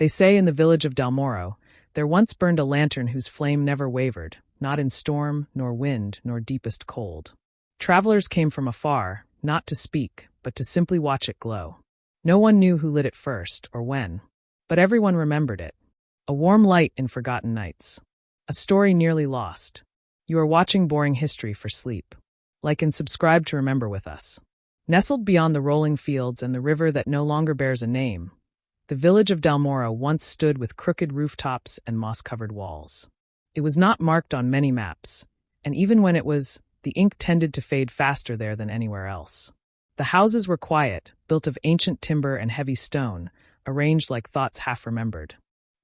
They say in the village of Dalmoro, there once burned a lantern whose flame never wavered, not in storm, nor wind, nor deepest cold. Travelers came from afar, not to speak, but to simply watch it glow. No one knew who lit it first, or when. But everyone remembered it. A warm light in forgotten nights. A story nearly lost. You are watching boring history for sleep. Like and subscribe to remember with us. Nestled beyond the rolling fields and the river that no longer bears a name, the village of Dalmoro once stood with crooked rooftops and moss-covered walls. It was not marked on many maps, and even when it was, the ink tended to fade faster there than anywhere else. The houses were quiet, built of ancient timber and heavy stone, arranged like thoughts half-remembered.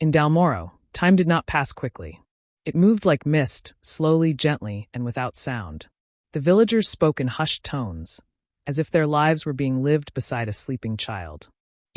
In Dalmoro, time did not pass quickly. It moved like mist, slowly, gently, and without sound. The villagers spoke in hushed tones, as if their lives were being lived beside a sleeping child.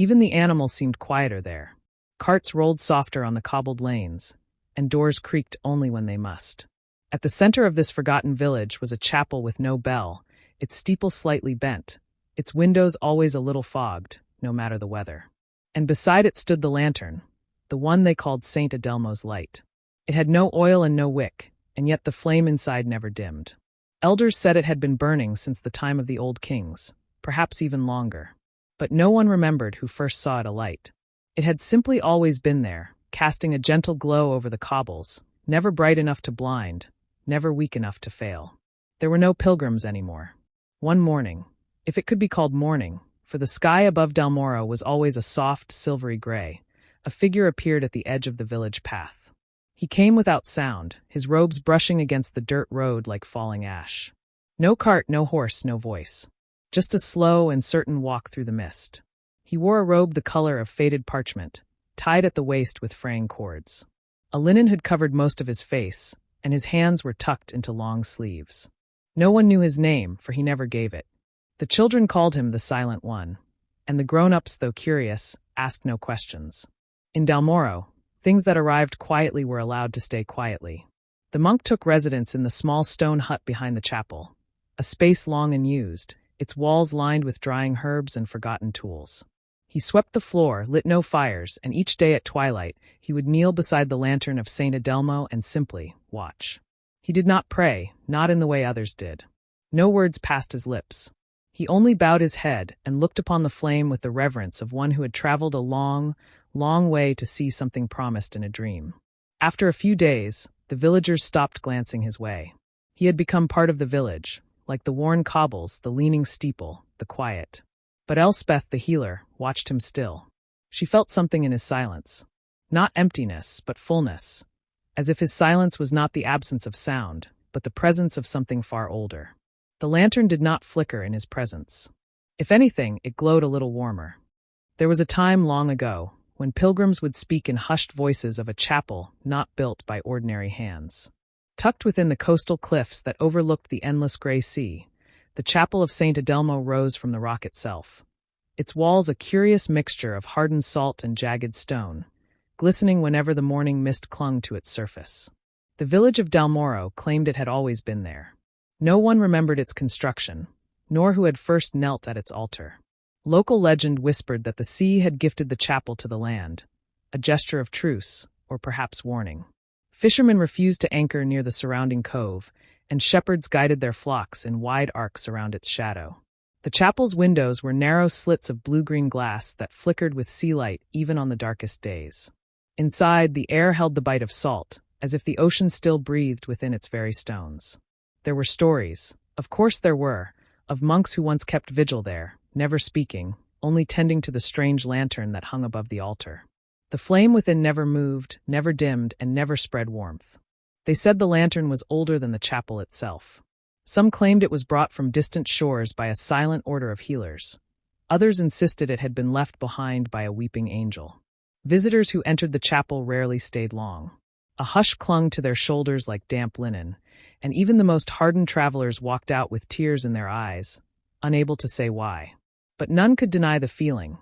Even the animals seemed quieter there. Carts rolled softer on the cobbled lanes, and doors creaked only when they must. At the center of this forgotten village was a chapel with no bell, its steeple slightly bent, its windows always a little fogged, no matter the weather. And beside it stood the lantern, the one they called Saint Adelmo's light. It had no oil and no wick, and yet the flame inside never dimmed. Elders said it had been burning since the time of the old kings, perhaps even longer. But no one remembered who first saw it alight. It had simply always been there, casting a gentle glow over the cobbles, never bright enough to blind, never weak enough to fail. There were no pilgrims anymore. One morning, if it could be called morning, for the sky above Dalmoro was always a soft, silvery gray, a figure appeared at the edge of the village path. He came without sound, his robes brushing against the dirt road like falling ash. No cart, no horse, no voice. Just a slow and certain walk through the mist. He wore a robe the color of faded parchment, tied at the waist with fraying cords. A linen hood covered most of his face, and his hands were tucked into long sleeves. No one knew his name, for he never gave it. The children called him the Silent One, and the grown-ups, though curious, asked no questions. In Dalmoro, things that arrived quietly were allowed to stay quietly. The monk took residence in the small stone hut behind the chapel, a space long unused, its walls lined with drying herbs and forgotten tools. He swept the floor, lit no fires, and each day at twilight he would kneel beside the lantern of Saint Adelmo and simply watch. He did not pray, not in the way others did. No words passed his lips. He only bowed his head and looked upon the flame with the reverence of one who had traveled a long, long way to see something promised in a dream. After a few days, the villagers stopped glancing his way. He had become part of the village, like the worn cobbles, the leaning steeple, the quiet. But Elspeth, the healer, watched him still. She felt something in his silence. Not emptiness, but fullness. As if his silence was not the absence of sound, but the presence of something far older. The lantern did not flicker in his presence. If anything, it glowed a little warmer. There was a time long ago when pilgrims would speak in hushed voices of a chapel not built by ordinary hands. Tucked within the coastal cliffs that overlooked the endless gray sea, the chapel of Saint Adelmo rose from the rock itself. Its walls a curious mixture of hardened salt and jagged stone, glistening whenever the morning mist clung to its surface. The village of Dalmoro claimed it had always been there. No one remembered its construction, nor who had first knelt at its altar. Local legend whispered that the sea had gifted the chapel to the land, a gesture of truce, or perhaps warning. Fishermen refused to anchor near the surrounding cove, and shepherds guided their flocks in wide arcs around its shadow. The chapel's windows were narrow slits of blue-green glass that flickered with sea light even on the darkest days. Inside, the air held the bite of salt, as if the ocean still breathed within its very stones. There were stories, of course there were, of monks who once kept vigil there, never speaking, only tending to the strange lantern that hung above the altar. The flame within never moved, never dimmed, and never spread warmth. They said the lantern was older than the chapel itself. Some claimed it was brought from distant shores by a silent order of healers. Others insisted it had been left behind by a weeping angel. Visitors who entered the chapel rarely stayed long. A hush clung to their shoulders like damp linen, and even the most hardened travelers walked out with tears in their eyes, unable to say why. But none could deny the feeling.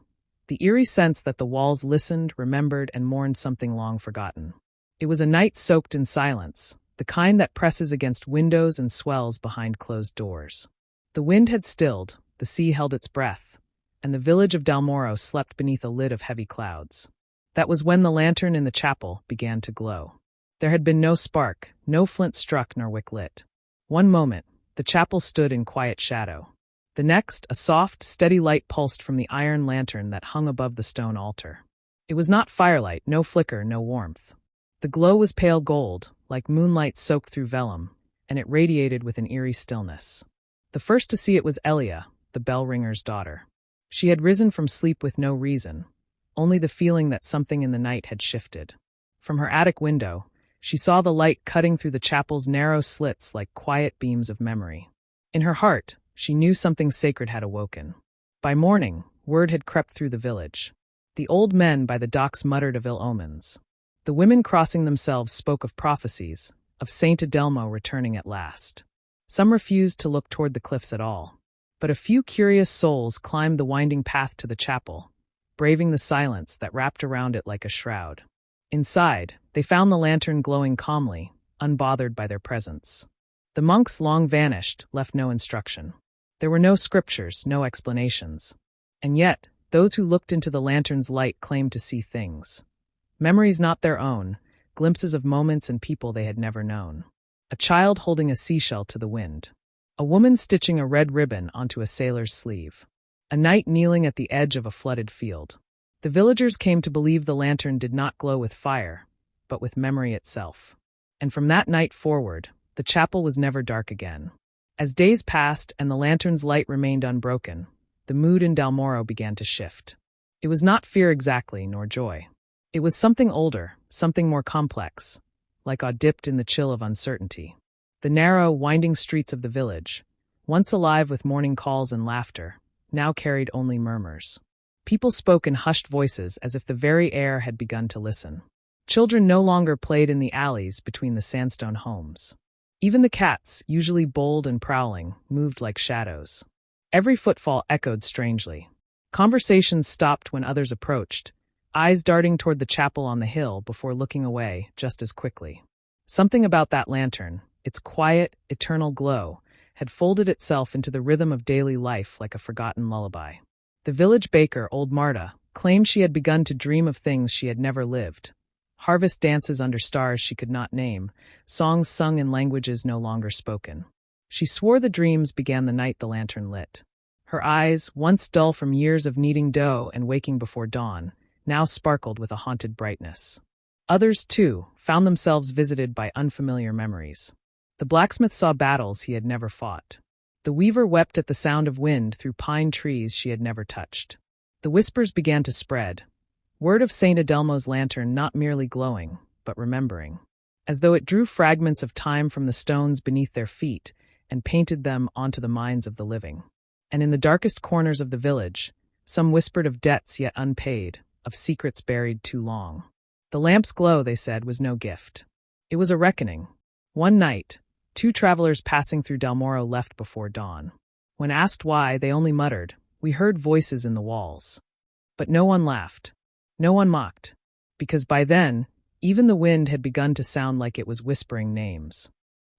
The eerie sense that the walls listened, remembered, and mourned something long forgotten. It was a night soaked in silence, the kind that presses against windows and swells behind closed doors. The wind had stilled, the sea held its breath, and the village of Dalmoro slept beneath a lid of heavy clouds. That was when the lantern in the chapel began to glow. There had been no spark, no flint struck nor wick lit. One moment, the chapel stood in quiet shadow. The next, a soft, steady light pulsed from the iron lantern that hung above the stone altar. It was not firelight, no flicker, no warmth. The glow was pale gold, like moonlight soaked through vellum, and it radiated with an eerie stillness. The first to see it was Elia, the bell ringer's daughter. She had risen from sleep with no reason, only the feeling that something in the night had shifted. From her attic window, she saw the light cutting through the chapel's narrow slits like quiet beams of memory. In her heart, she knew something sacred had awoken. By morning, word had crept through the village. The old men by the docks muttered of ill omens. The women crossing themselves spoke of prophecies, of Saint Adelmo returning at last. Some refused to look toward the cliffs at all. But a few curious souls climbed the winding path to the chapel, braving the silence that wrapped around it like a shroud. Inside, they found the lantern glowing calmly, unbothered by their presence. The monks long vanished, left no instruction. There were no scriptures, no explanations. And yet, those who looked into the lantern's light claimed to see things. Memories not their own, glimpses of moments and people they had never known. A child holding a seashell to the wind. A woman stitching a red ribbon onto a sailor's sleeve. A knight kneeling at the edge of a flooded field. The villagers came to believe the lantern did not glow with fire, but with memory itself. And from that night forward, the chapel was never dark again. As days passed and the lantern's light remained unbroken, the mood in Dalmoro began to shift. It was not fear exactly, nor joy. It was something older, something more complex, like awe dipped in the chill of uncertainty. The narrow, winding streets of the village, once alive with morning calls and laughter, now carried only murmurs. People spoke in hushed voices as if the very air had begun to listen. Children no longer played in the alleys between the sandstone homes. Even the cats, usually bold and prowling, moved like shadows. Every footfall echoed strangely. Conversations stopped when others approached, eyes darting toward the chapel on the hill before looking away just as quickly. Something about that lantern, its quiet, eternal glow, had folded itself into the rhythm of daily life like a forgotten lullaby. The village baker, old Marta, claimed she had begun to dream of things she had never lived. Harvest dances under stars she could not name, songs sung in languages no longer spoken. She swore the dreams began the night the lantern lit. Her eyes, once dull from years of kneading dough and waking before dawn, now sparkled with a haunted brightness. Others, too, found themselves visited by unfamiliar memories. The blacksmith saw battles he had never fought. The weaver wept at the sound of wind through pine trees she had never touched. The whispers began to spread. Word of Saint Adelmo's lantern not merely glowing, but remembering. As though it drew fragments of time from the stones beneath their feet and painted them onto the minds of the living. And in the darkest corners of the village, some whispered of debts yet unpaid, of secrets buried too long. The lamp's glow, they said, was no gift. It was a reckoning. One night, 2 travelers passing through Dalmoro left before dawn. When asked why, they only muttered, "We heard voices in the walls." But no one laughed. No one mocked. Because by then, even the wind had begun to sound like it was whispering names.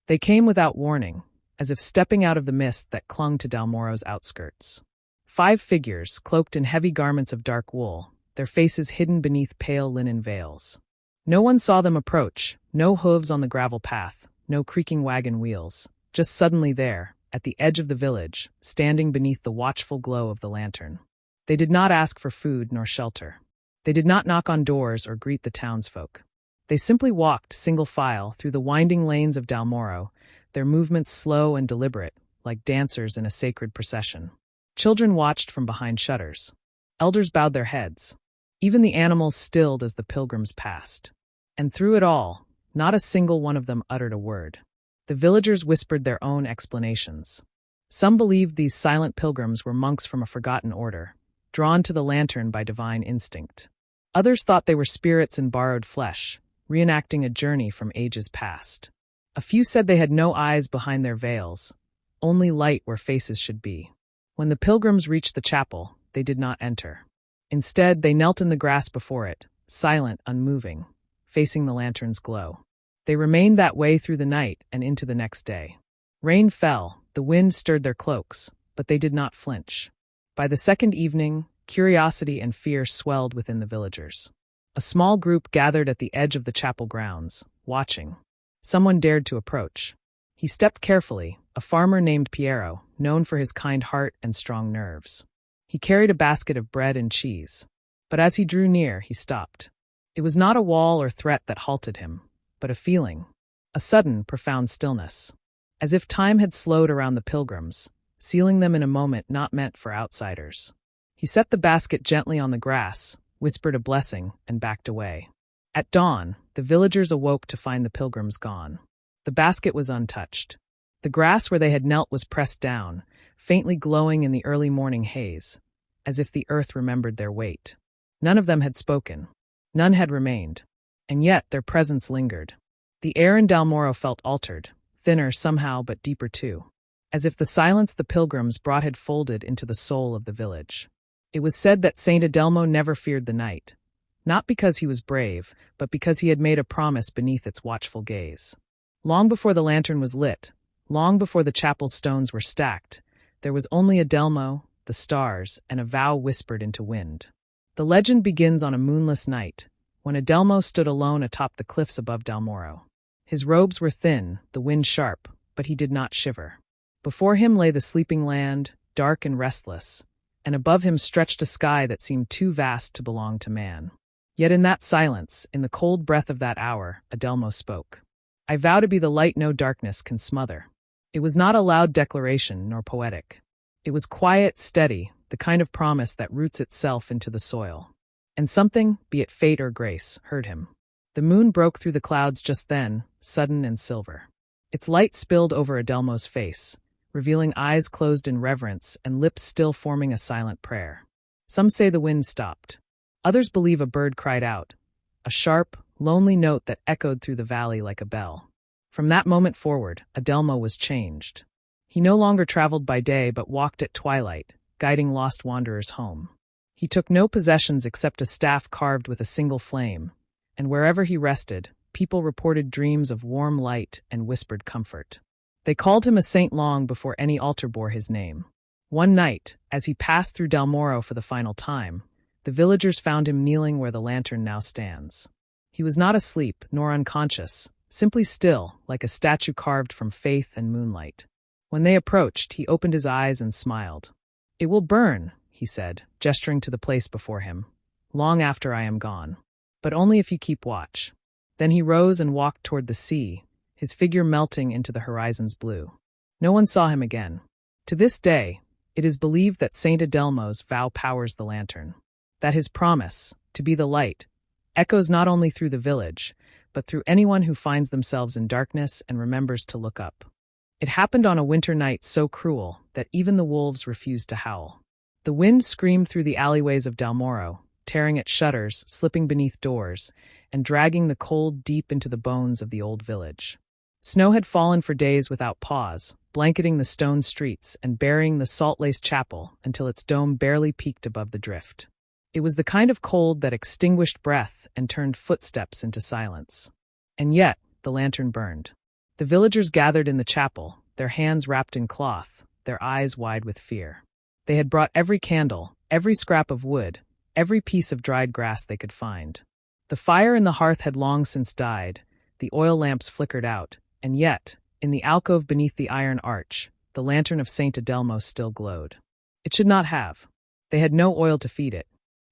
They came without warning, as if stepping out of the mist that clung to Dalmoro's outskirts. 5 figures, cloaked in heavy garments of dark wool, their faces hidden beneath pale linen veils. No one saw them approach, no hooves on the gravel path, no creaking wagon wheels, just suddenly there, at the edge of the village, standing beneath the watchful glow of the lantern. They did not ask for food nor shelter. They did not knock on doors or greet the townsfolk. They simply walked, single file, through the winding lanes of Dalmoro, their movements slow and deliberate, like dancers in a sacred procession. Children watched from behind shutters. Elders bowed their heads. Even the animals stilled as the pilgrims passed. And through it all, not a single one of them uttered a word. The villagers whispered their own explanations. Some believed these silent pilgrims were monks from a forgotten order, drawn to the lantern by divine instinct. Others thought they were spirits in borrowed flesh, reenacting a journey from ages past. A few said they had no eyes behind their veils, only light where faces should be. When the pilgrims reached the chapel, they did not enter. Instead, they knelt in the grass before it, silent, unmoving, facing the lantern's glow. They remained that way through the night and into the next day. Rain fell, the wind stirred their cloaks, but they did not flinch. By the second evening, curiosity and fear swelled within the villagers. A A small group gathered at the edge of the chapel grounds, watching. Someone dared to approach. He stepped carefully, a farmer named Piero, known for his kind heart and strong nerves. He carried a basket of bread and cheese. But as he drew near, he stopped. It was not a wall or threat that halted him, but a feeling. A sudden, profound stillness. As if time had slowed around the pilgrims, sealing them in a moment not meant for outsiders. He set the basket gently on the grass, whispered a blessing, and backed away. At dawn, the villagers awoke to find the pilgrims gone. The basket was untouched. The grass where they had knelt was pressed down, faintly glowing in the early morning haze, as if the earth remembered their weight. None of them had spoken. None had remained. And yet their presence lingered. The air in Dalmoro felt altered, thinner somehow but deeper too, as if the silence the pilgrims brought had folded into the soul of the village. It was said that Saint Adelmo never feared the night, not because he was brave, but because he had made a promise beneath its watchful gaze. Long before the lantern was lit, long before the chapel's stones were stacked, there was only Adelmo, the stars, and a vow whispered into wind. The legend begins on a moonless night, when Adelmo stood alone atop the cliffs above Dalmoro. His robes were thin, the wind sharp, but he did not shiver. Before him lay the sleeping land, dark and restless, and above him stretched a sky that seemed too vast to belong to man. Yet in that silence, in the cold breath of that hour, Adelmo spoke. I vow to be the light no darkness can smother. It was not a loud declaration nor poetic. It was quiet, steady, the kind of promise that roots itself into the soil. And something, be it fate or grace, heard him. The moon broke through the clouds just then, sudden and silver. Its light spilled over Adelmo's face, revealing eyes closed in reverence and lips still forming a silent prayer. Some say the wind stopped. Others believe a bird cried out, a sharp, lonely note that echoed through the valley like a bell. From that moment forward, Adelmo was changed. He no longer traveled by day but walked at twilight, guiding lost wanderers home. He took no possessions except a staff carved with a single flame, and wherever he rested, people reported dreams of warm light and whispered comfort. They called him a saint long before any altar bore his name. One night, as he passed through Dalmoro for the final time, the villagers found him kneeling where the lantern now stands. He was not asleep nor unconscious, simply still, like a statue carved from faith and moonlight. When they approached, he opened his eyes and smiled. It will burn, he said, gesturing to the place before him, long after I am gone. But only if you keep watch. Then he rose and walked toward the sea, his figure melting into the horizon's blue. No one saw him again. To this day, it is believed that Saint Adelmo's vow powers the lantern, that his promise, to be the light, echoes not only through the village, but through anyone who finds themselves in darkness and remembers to look up. It happened on a winter night so cruel that even the wolves refused to howl. The wind screamed through the alleyways of Dalmoro, tearing at shutters, slipping beneath doors, and dragging the cold deep into the bones of the old village. Snow had fallen for days without pause, blanketing the stone streets and burying the salt-laced chapel until its dome barely peeked above the drift. It was the kind of cold that extinguished breath and turned footsteps into silence. And yet, the lantern burned. The villagers gathered in the chapel, their hands wrapped in cloth, their eyes wide with fear. They had brought every candle, every scrap of wood, every piece of dried grass they could find. The fire in the hearth had long since died, the oil lamps flickered out, and yet, in the alcove beneath the iron arch, the lantern of Saint Adelmo still glowed. It should not have. They had no oil to feed it,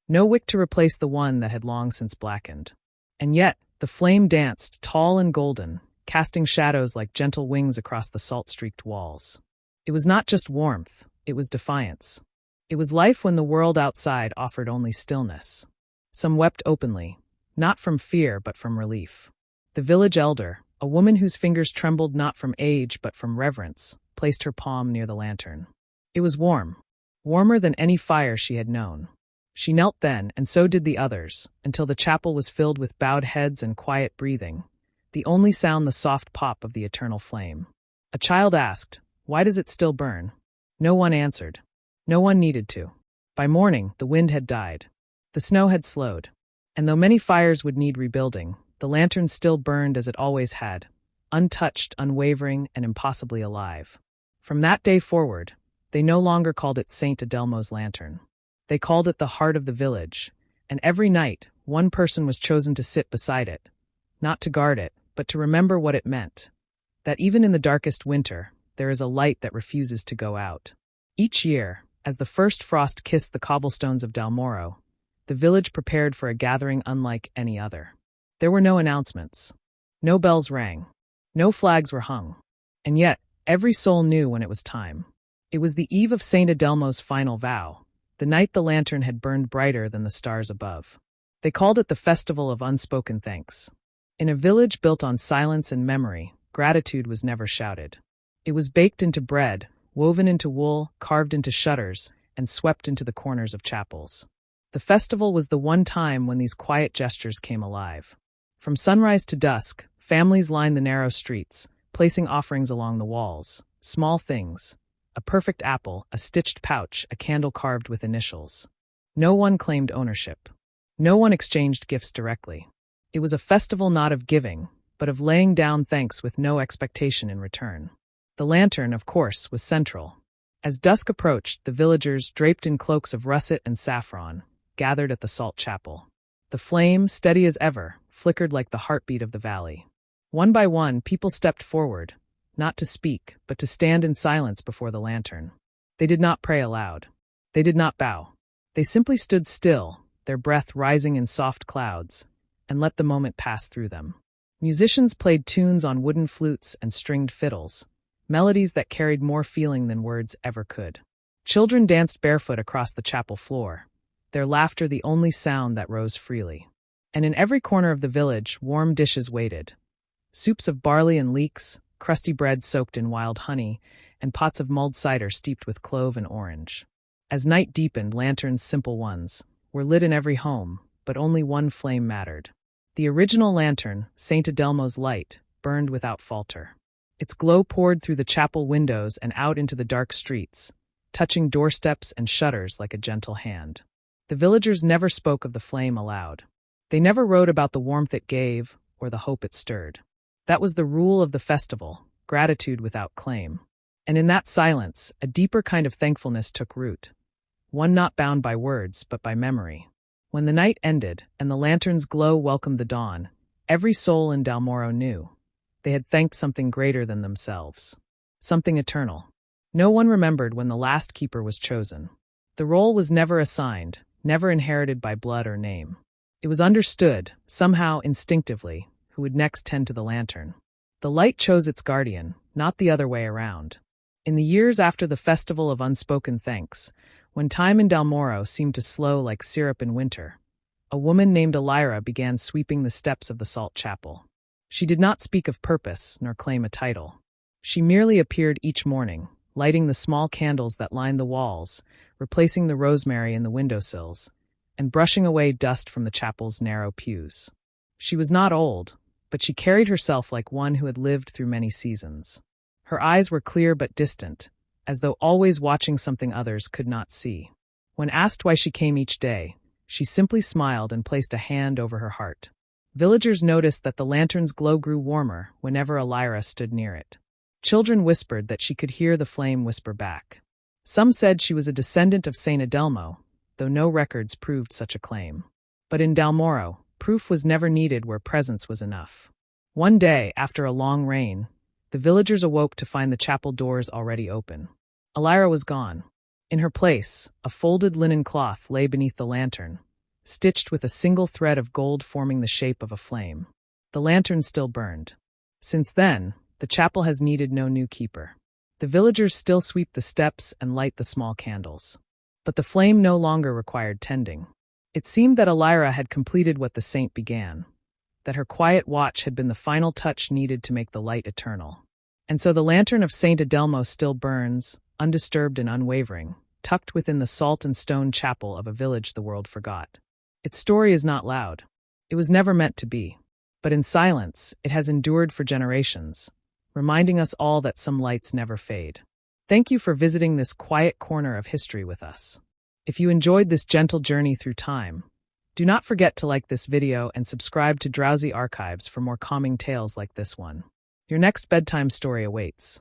no wick to replace the one that had long since blackened. And yet, the flame danced, tall and golden, casting shadows like gentle wings across the salt-streaked walls. It was not just warmth, it was defiance. It was life when the world outside offered only stillness. Some wept openly, not from fear but from relief. The village elder, a woman whose fingers trembled not from age but from reverence, placed her palm near the lantern. It was warm, warmer than any fire she had known. She knelt then, and so did the others, until the chapel was filled with bowed heads and quiet breathing, the only sound the soft pop of the eternal flame. A child asked, "Why does it still burn?" No one answered. No one needed to. By morning, the wind had died. The snow had slowed. And though many fires would need rebuilding, the lantern still burned as it always had, untouched, unwavering, and impossibly alive. From that day forward, they no longer called it Saint Adelmo's lantern. They called it the heart of the village, and every night, one person was chosen to sit beside it, not to guard it, but to remember what it meant. That even in the darkest winter, there is a light that refuses to go out. Each year, as the first frost kissed the cobblestones of Dalmoro, the village prepared for a gathering unlike any other. There were no announcements. No bells rang. No flags were hung. And yet, every soul knew when it was time. It was the eve of Saint Adelmo's final vow, the night the lantern had burned brighter than the stars above. They called it the Festival of Unspoken Thanks. In a village built on silence and memory, gratitude was never shouted. It was baked into bread, woven into wool, carved into shutters, and swept into the corners of chapels. The festival was the one time when these quiet gestures came alive. From sunrise to dusk, families lined the narrow streets, placing offerings along the walls, small things, a perfect apple, a stitched pouch, a candle carved with initials. No one claimed ownership. No one exchanged gifts directly. It was a festival not of giving, but of laying down thanks with no expectation in return. The lantern, of course, was central. As dusk approached, the villagers, draped in cloaks of russet and saffron, gathered at the salt chapel. The flame, steady as ever, flickered like the heartbeat of the valley. One by one, people stepped forward, not to speak, but to stand in silence before the lantern. They did not pray aloud. They did not bow. They simply stood still, their breath rising in soft clouds, and let the moment pass through them. Musicians played tunes on wooden flutes and stringed fiddles, melodies that carried more feeling than words ever could. Children danced barefoot across the chapel floor, their laughter the only sound that rose freely. And in every corner of the village, warm dishes waited. Soups of barley and leeks, crusty bread soaked in wild honey, and pots of mulled cider steeped with clove and orange. As night deepened, lanterns, simple ones, were lit in every home, but only one flame mattered. The original lantern, Saint Adelmo's light, burned without falter. Its glow poured through the chapel windows and out into the dark streets, touching doorsteps and shutters like a gentle hand. The villagers never spoke of the flame aloud. They never wrote about the warmth it gave or the hope it stirred. That was the rule of the festival, gratitude without claim. And in that silence, a deeper kind of thankfulness took root, one not bound by words but by memory. When the night ended and the lantern's glow welcomed the dawn, every soul in Dalmoro knew they had thanked something greater than themselves, something eternal. No one remembered when the last keeper was chosen. The role was never assigned, never inherited by blood or name. It was understood, somehow instinctively, who would next tend to the lantern. The light chose its guardian, not the other way around. In the years after the Festival of Unspoken Thanks, when time in Dalmoro seemed to slow like syrup in winter, a woman named Elira began sweeping the steps of the salt chapel. She did not speak of purpose nor claim a title. She merely appeared each morning, lighting the small candles that lined the walls, replacing the rosemary in the windowsills, and brushing away dust from the chapel's narrow pews. She was not old, but she carried herself like one who had lived through many seasons. Her eyes were clear but distant, as though always watching something others could not see. When asked why she came each day, she simply smiled and placed a hand over her heart. Villagers noticed that the lantern's glow grew warmer whenever Elira stood near it. Children whispered that she could hear the flame whisper back. Some said she was a descendant of Saint Adelmo, though no records proved such a claim. But in Dalmoro, proof was never needed where presence was enough. One day, after a long rain, the villagers awoke to find the chapel doors already open. Elira was gone. In her place, a folded linen cloth lay beneath the lantern, stitched with a single thread of gold forming the shape of a flame. The lantern still burned. Since then, the chapel has needed no new keeper. The villagers still sweep the steps and light the small candles. But the flame no longer required tending. It seemed that Elira had completed what the saint began, that her quiet watch had been the final touch needed to make the light eternal. And so the lantern of Saint Adelmo still burns, undisturbed and unwavering, tucked within the salt and stone chapel of a village the world forgot. Its story is not loud. It was never meant to be. But in silence, it has endured for generations, reminding us all that some lights never fade. Thank you for visiting this quiet corner of history with us. If you enjoyed this gentle journey through time, do not forget to like this video and subscribe to Drowsy Archives for more calming tales like this one. Your next bedtime story awaits.